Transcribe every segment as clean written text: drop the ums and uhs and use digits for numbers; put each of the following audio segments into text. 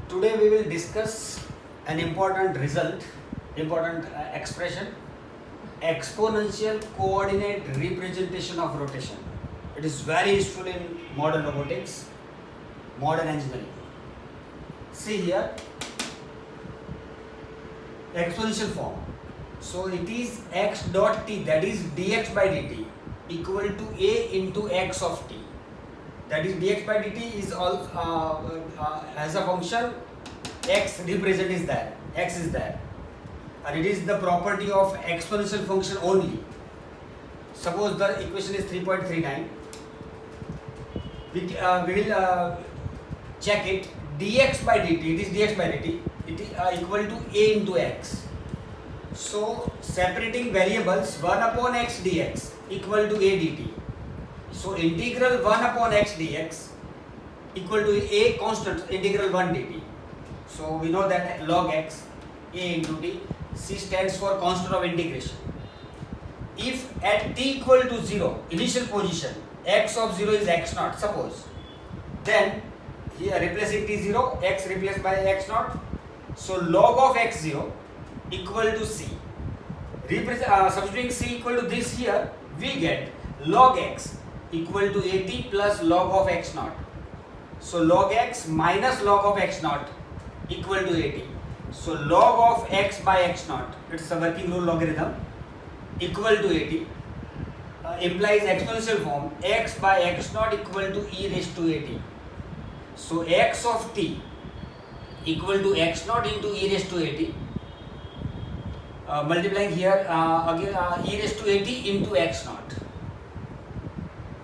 Today we will discuss an important result, important expression, exponential coordinate representation of rotation. It is very useful in modern robotics, modern engineering. See here, exponential form. So it is x dot t, that is dx by dt, equal to a into x of t. That is dx by dt is all as a function x represent is there, x is there, and it is the property of exponential function only. Suppose the equation is 3.39. We will check it. Dx by dt, it is dx by dt, it is equal to a into x. So separating variables, 1 upon x dx equal to a dt. So integral 1 upon x dx equal to a constant integral 1 dt. So we know that log x, a into t, c stands for constant of integration. If at t equal to 0, initial position, x of 0 is x naught, suppose, then here replacing t0, x replaced by x naught. So log of x0 equal to c. Substituting c equal to this here, we get log x equal to at plus log of x naught. So log x minus log of x naught equal to at. So log of x by x naught, it's a working rule logarithm, equal to at, implies exponential form x by x naught equal to e raised to at. So x of t equal to x naught into e raised to at, multiplying here again e raised to at into x naught.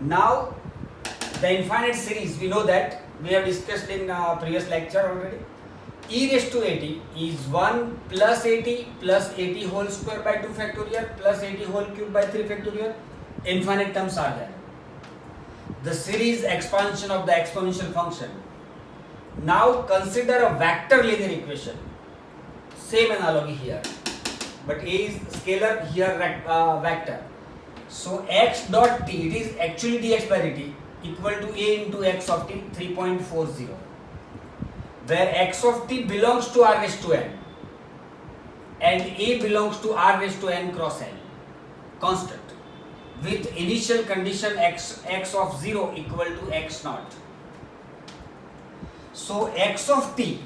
Now the infinite series, we know that we have discussed in previous lecture already. E raised to at is 1 plus at whole square by 2 factorial plus at whole cube by 3 factorial. Infinite terms are there. The series expansion of the exponential function. Now consider a vector linear equation. Same analogy here, but a is scalar, here vector. So x dot t, it is actually dx by dt, equal to a into x of t, 3.40, where x of t belongs to r raised to n and a belongs to r raised to n cross n, constant, with initial condition x of 0 equal to x naught. So x of t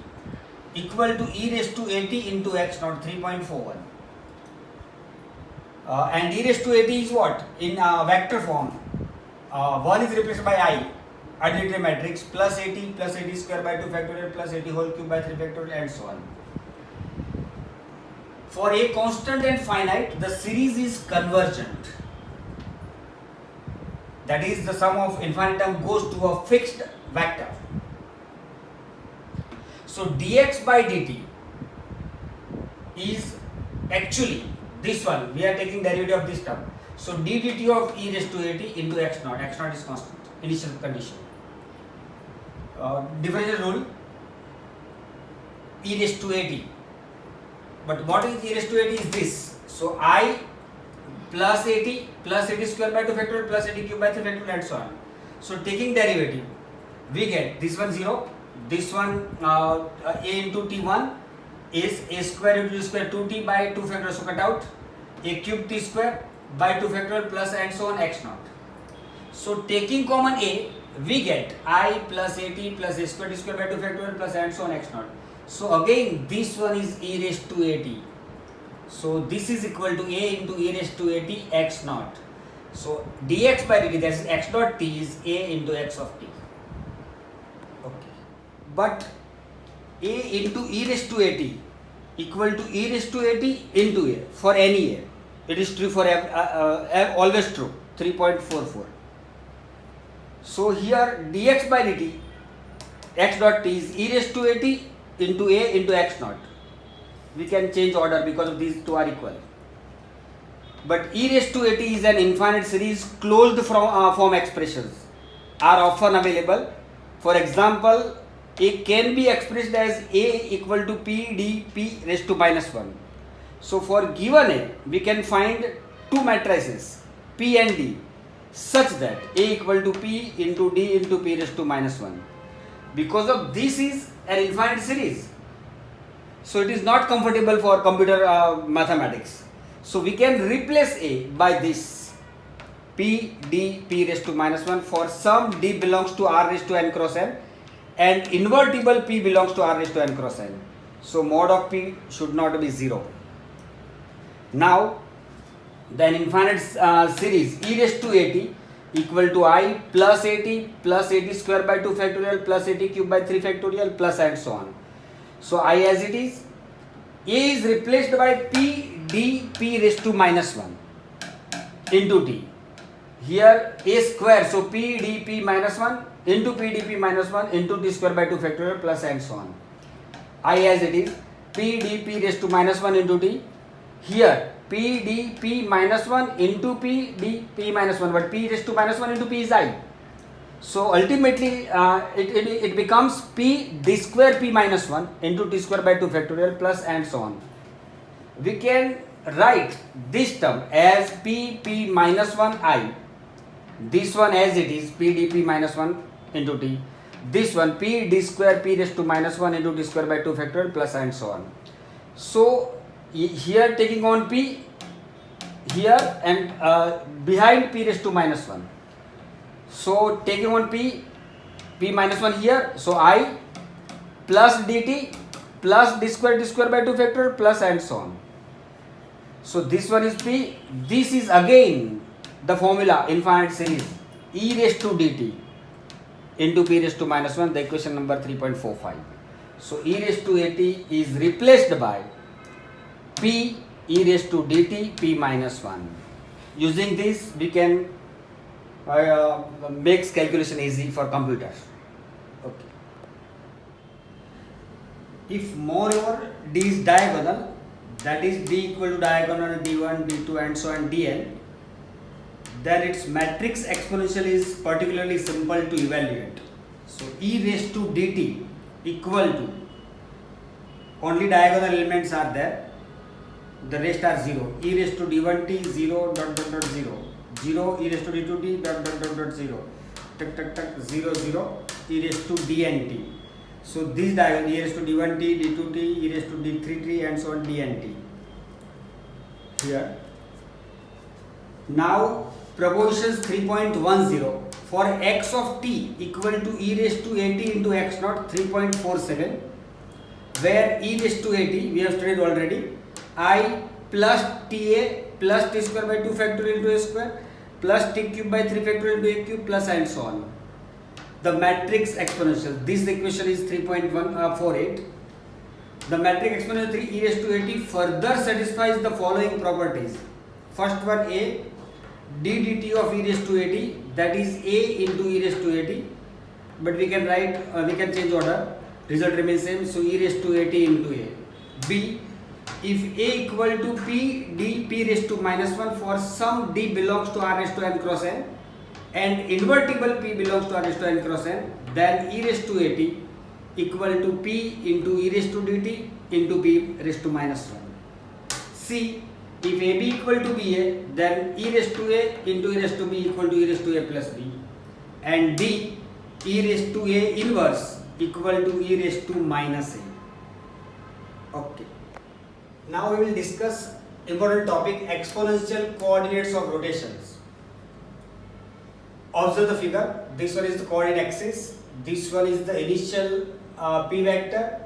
equal to e raised to at into x naught, 3.41. And e raised to at is what? In vector form, 1 is replaced by I, identity matrix, plus at square by 2 factorial plus at whole cube by 3 factorial and so on. For a constant and finite, the series is convergent. That is, the sum of infinite term goes to a fixed vector. So dx by dt is actually this one, we are taking derivative of this term. So d dt of e raised to at into x naught is constant, initial condition. Differential rule, e raised to at. But what is e raised to at is this. So I plus at square by 2 factorial plus at cube by 3 factorial and so on. So taking derivative, we get this one 0, this one a into t1 is a square into square 2t by 2 factorial, so cut out, a cube t square by 2 factorial plus and so on x naught. So taking common a, we get I plus at plus a square t square by 2 factorial plus and so on x naught. So again this one is e raised to at. So this is equal to a into e raised to at x naught. So dx by dt, that is x dot t, is a into x of t. Okay. But a into e raised to at equal to e raised to at into a for any a. It is true for always true, 3.44. So here dx by dt, x dot t is e raised to at into a into x naught. We can change order because of these two are equal. But e raised to at is an infinite series. Closed form expressions are often available. For example, a can be expressed as a equal to p d p raised to minus 1. So for given a, we can find two matrices p and d such that A equal to P into D into P raised to minus 1. Because of this is an infinite series. So it is not comfortable for computer mathematics. So we can replace A by this P d p raised to minus 1 for some d belongs to r raised to n cross n and invertible p belongs to r raised to n cross n. So mod of p should not be 0. Now then infinite series e raised to at equal to I plus at square by 2 factorial plus at cube by 3 factorial plus and so on. So I as it is, A is replaced by P d p raised to minus 1 into T. Here A square, so P d p minus 1 into P d p minus 1 into T square by 2 factorial plus and so on. I as it is, P d p raised to minus 1 into T. Here P d p minus 1 into P d p minus 1, but P raised to minus 1 into P is I. So ultimately it becomes P d square P minus 1 into T square by 2 factorial plus and so on. We can write this term as P minus 1 I. This one as it is P d p minus 1 into T. This one P d square P raised to minus 1 into T square by 2 factorial plus and so on. So here taking on P here and behind P raised to minus 1. So taking on P minus 1 here, so I plus dt plus d square by 2 factorial plus and so on. So this one is P, this is again the formula infinite series e raised to dt into P raised to minus 1, the equation number 3.45. So e raised to at is replaced by P e raised to dt P minus 1. Using this we can makes calculation easy for computers. Okay. If moreover D is diagonal, that is D equal to diagonal D1, D2 and so on Dn, then its matrix exponential is particularly simple to evaluate. So e raised to dt equal to, only diagonal elements are there, the rest are 0. E raised to d1t 0 dot dot dot 0. 0 e raised to d2t dot dot dot dot 0 tuck tuck tuck 0 0 e raised to dnt. So this diagonal e raised to d1t d2t e raised to d3t and so on dnt here. Now propositions 3.10 for x of t equal to e raised to at into x naught 3.47, where e raised to at we have studied already, I plus ta plus t square by 2 factorial into a square plus t cube by 3 factorial into a cube plus and so on. The matrix exponential, this equation is 3.148. The matrix exponential 3 e raised to at further satisfies the following properties. First one, a d dt of e raised to at, that is a into e raised to at, but we can write we can change order, result remains same, so e raised to at into a. B, if a equal to p d p raised to minus 1 for some d belongs to r raised to n cross n and invertible p belongs to r raised to n cross n, then e raised to at equal to p into e raised to dt into p raised to minus 1. C, if ab equal to ba, then e raised to a into e raised to b equal to e raised to a plus b, and D, e raised to a inverse equal to e raised to minus a. Okay. Now we will discuss important topic, exponential coordinates of rotations. Observe the figure. This one is the coordinate axis. This one is the initial p vector,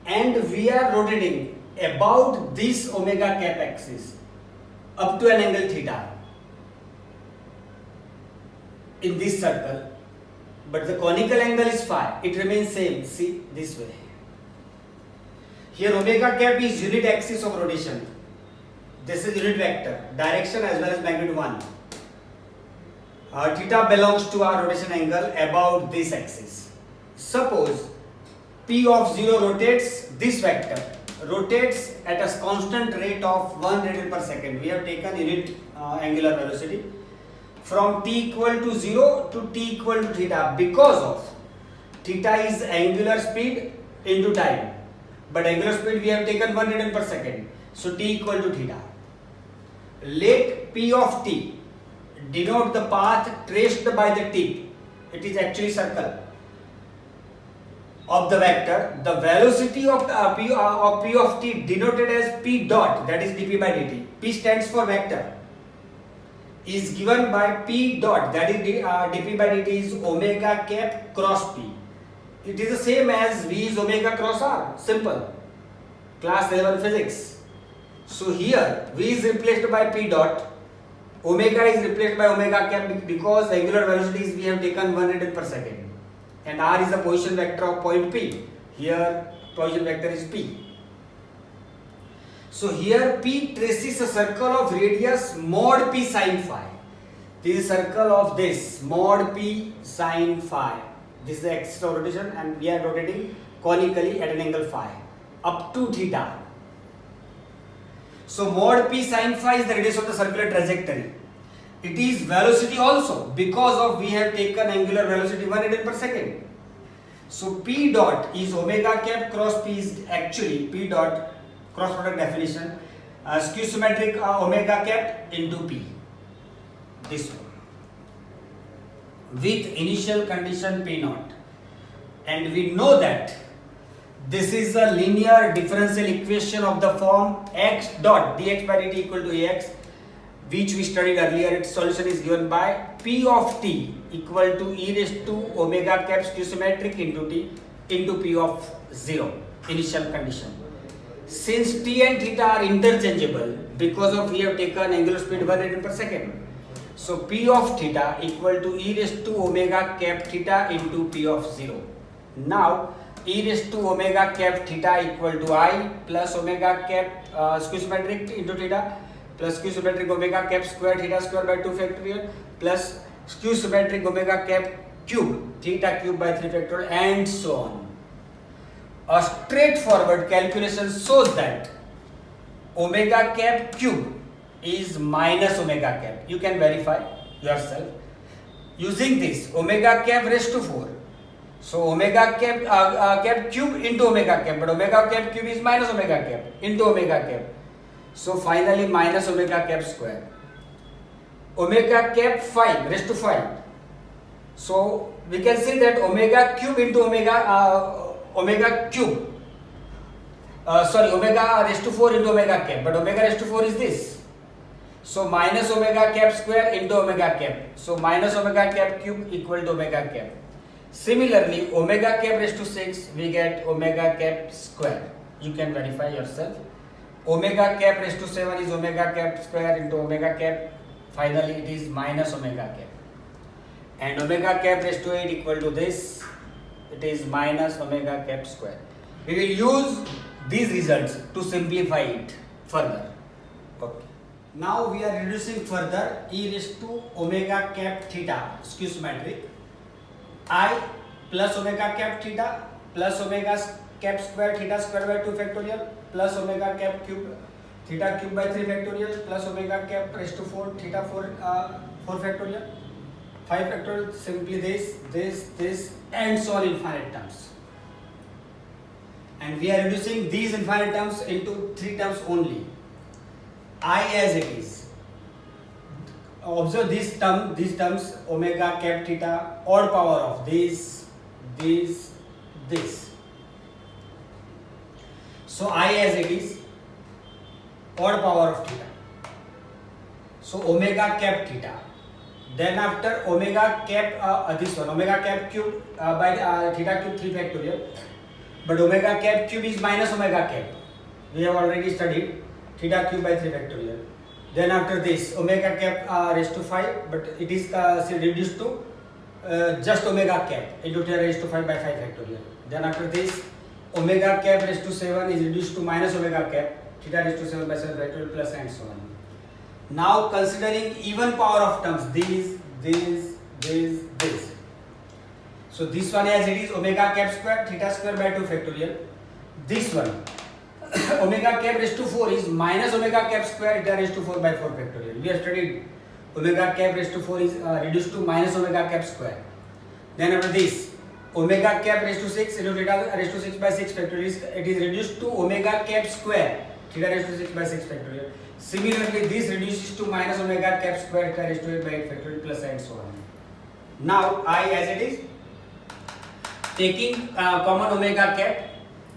and we are rotating about this omega cap axis up to an angle theta in this circle, but the conical angle is phi. It remains same. See this way. Here omega cap is unit axis of rotation. This is unit vector, direction as well as magnitude 1. Theta belongs to our rotation angle about this axis. Suppose P of 0 rotates, this vector rotates at a constant rate of 1 radian per second. We have taken unit angular velocity from t equal to 0 to t equal to theta, because of theta is angular speed into time. But angular speed we have taken 1 radian per second, so t equal to theta. Let p of t denote the path traced by the tip. It is actually circle. of the vector, the velocity of p of t denoted as p dot, that is dp by dt. P stands for vector, is given by p dot, that is dp by dt is omega cap cross p. It is the same as v is omega cross r. Simple. Class 11 physics. So here v is replaced by p dot, omega is replaced by omega cap because angular velocities we have taken 100 per second. And r is the position vector of point P. Here position vector is P. So here P traces a circle of radius mod P sin phi. This is circle of this mod P sin phi. This is the axis of rotation and we are rotating conically at an angle phi up to theta. So mod P sin phi is the radius of the circular trajectory. It is velocity also because of we have taken angular velocity 100 per second. So P dot is omega cap cross P is actually P dot cross product definition skew symmetric omega cap into P. This one with initial condition P naught, and we know that this is a linear differential equation of the form x dot dx by dt equal to ax, which we studied earlier. Its solution is given by P of t equal to e raised to omega cap skew symmetric into t into P of 0 initial condition. Since t and theta are interchangeable because of we have taken angular speed 100 per second, so P of theta equal to e raised to omega cap theta into P of 0. Now e raised to omega cap theta equal to I plus omega cap skew symmetric into theta plus skew symmetric omega cap square theta square by 2 factorial plus skew symmetric omega cap cube theta cube by 3 factorial and so on. A straightforward calculation shows that omega cap cube is minus omega cap. You can verify yourself using this omega cap raised to 4. So omega cap cap cube into omega cap, but omega cap cube is minus omega cap into omega cap. So finally minus omega cap square. Omega cap 5 raised to 5. So we can see that omega cube into omega cube. Omega raised to 4 into omega cap, but omega raised to 4 is this. So minus omega cap square into omega cap. So minus omega cap cube equal to omega cap. Similarly, omega cap raised to 6 we get omega cap square. You can verify yourself. Omega cap raised to 7 is omega cap square into omega cap. Finally, it is minus omega cap. And omega cap raised to 8 equal to this. It is minus omega cap square. We will use these results to simplify it further. Okay. Now we are reducing further e raised to omega cap theta skew symmetric. I plus omega cap theta plus omega cap square theta square by 2 factorial plus omega cap cube theta cube by 3 factorial plus omega cap raised to 4 theta 4 factorial 5 factorial, simply this and so on infinite terms. And we are reducing these infinite terms into 3 terms only. I as it is. Observe these terms omega cap theta odd power of this. So I as it is odd power of theta. So omega cap theta. Then after omega cap this one omega cap cube by theta cube 3 factorial. But omega cap cube is minus omega cap. We have already studied theta cube by 3 factorial. Then after this omega cap raised to 5, but it is reduced to just omega cap into theta raised to 5 by 5 factorial. Then after this omega cap raised to 7 is reduced to minus omega cap theta raised to 7 by 7 factorial plus and so on. Now considering even power of terms, this. So this one as it is omega cap square theta square by 2 factorial. This one omega cap raised to 4 is minus omega cap square theta raised to 4 by 4 factorial. We have studied omega cap raised to 4 is reduced to minus omega cap square. Then after this omega cap raised to 6 into theta raised to 6 by 6 factorial, it is reduced to omega cap square theta raised to 6 by 6 factorial. Similarly, this reduces to minus omega cap square theta raised to 8 by 8 factorial plus and so on. Now I as it is taking common omega cap.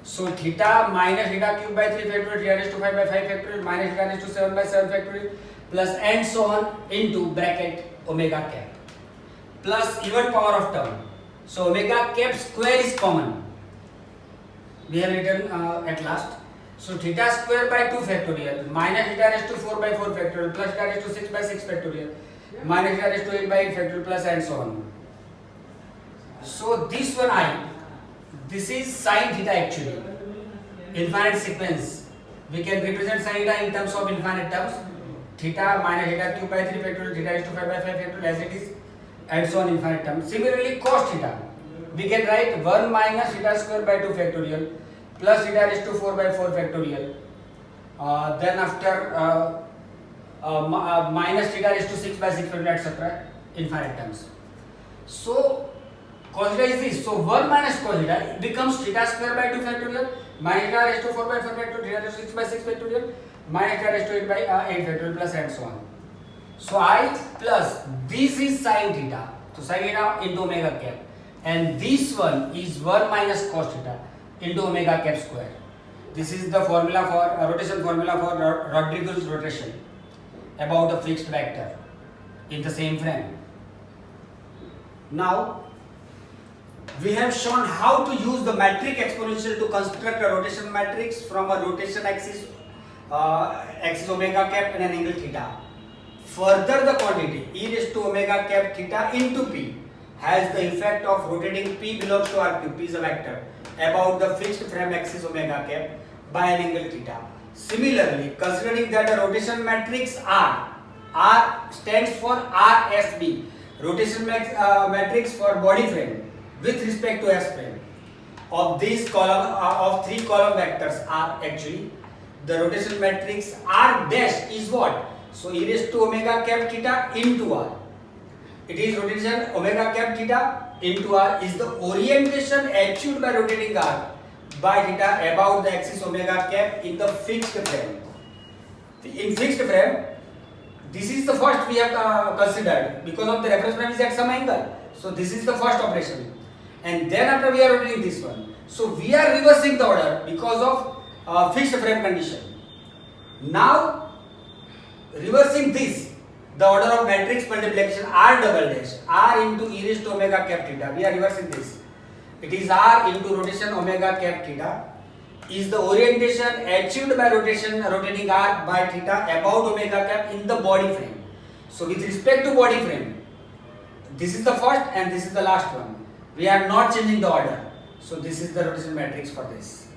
So theta minus theta cube by 3 factorial, theta raised to 5 by 5 factorial, minus theta raised to 7 by 7 factorial, plus and so on into bracket omega cap, plus even power of term. So omega cap square is common. We have written at last. So theta square by 2 factorial, minus theta raised to 4 by 4 factorial, plus theta raised to 6 by 6 factorial, minus theta raised to 8 by 8 factorial, plus and so on. So this one this is sin theta actually, infinite sequence. We can represent sin theta in terms of infinite terms. Theta minus theta cube by 3 factorial, theta raised to 5 by 5 factorial as it is, and so on infinite terms. Similarly, cos theta, we can write 1 minus theta square by 2 factorial, plus theta raised to 4 by 4 factorial. Then after minus theta raised to 6 by 6 factorial, etc. infinite terms. So cos theta is this. So 1 minus cos theta becomes theta square by 2 factorial, minus theta raised to 4 by 4 factorial, theta raised to 6 by 6 factorial, minus theta raised to 8 by 8 factorial, plus and so on. So I plus this is sin theta. So sin theta into omega cap, and this one is 1 minus cos theta into omega cap square. This is the formula for rotation formula for Rodriguez rotation about a fixed vector in the same frame. Now we have shown how to use the metric exponential to construct a rotation matrix from a rotation axis omega cap and an angle theta. Further, the quantity e raised to omega cap theta into p has the effect of rotating p belongs to r cube, p is a vector, about the fixed frame axis omega cap by an angle theta. Similarly, considering that a rotation matrix R stands for RSB, rotation matrix for body frame with respect to S frame. Of these column of 3 column vectors R actually, the rotation matrix R dash is what? So e raised to omega cap theta into R. It is rotation omega cap theta into R is the orientation achieved by rotating R by theta about the axis omega cap in the fixed frame. In fixed frame, this is the first we have considered because of the reference frame is at some angle. So this is the first operation, and then after we are rotating this one. So we are reversing the order because of fixed frame condition. Now reversing this, the order of matrix multiplication R double dash, R into e raised to omega cap theta, we are reversing this. It is R into rotation omega cap theta is the orientation achieved by rotating R by theta about omega cap in the body frame. So with respect to body frame, this is the first and this is the last one. We are not changing the order. So this is the rotation matrix for this.